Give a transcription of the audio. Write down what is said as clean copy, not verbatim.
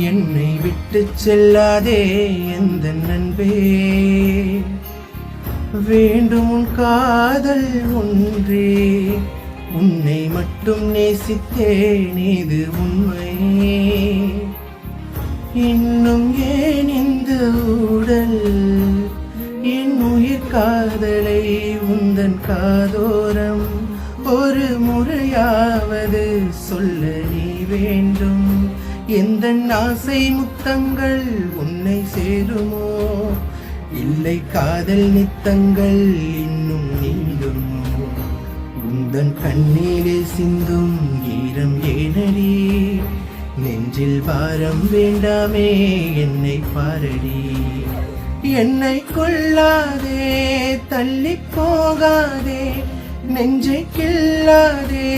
என்னை விட்டு செல்லாதே எந்த நண்பே, வேண்டும் உன் காதல் ஒன்றே, உன்னை மட்டும் நேசித்தேன் இது உண்மை. இன்னும் ஏன் இந்த ஊடல், என் உயிர் காதலை உந்தன் காதோரம் ஒரு முறையாவது சொல்ல நீ வேண்டும். எந்த ஆசை முத்தங்கள் உன்னை சேருமோ, இல்லை காதல் நித்தங்கள் இன்னும் நீடுமோ. உந்தன் கண்ணீரே சிந்தும் ஈரம் ஏனடி, நெஞ்சில் பாரம் வேண்டாமே என்னை பாரடி. என்னை கொள்ளாதே தள்ளி போகாதே, நெஞ்சை கிள்ளாதே.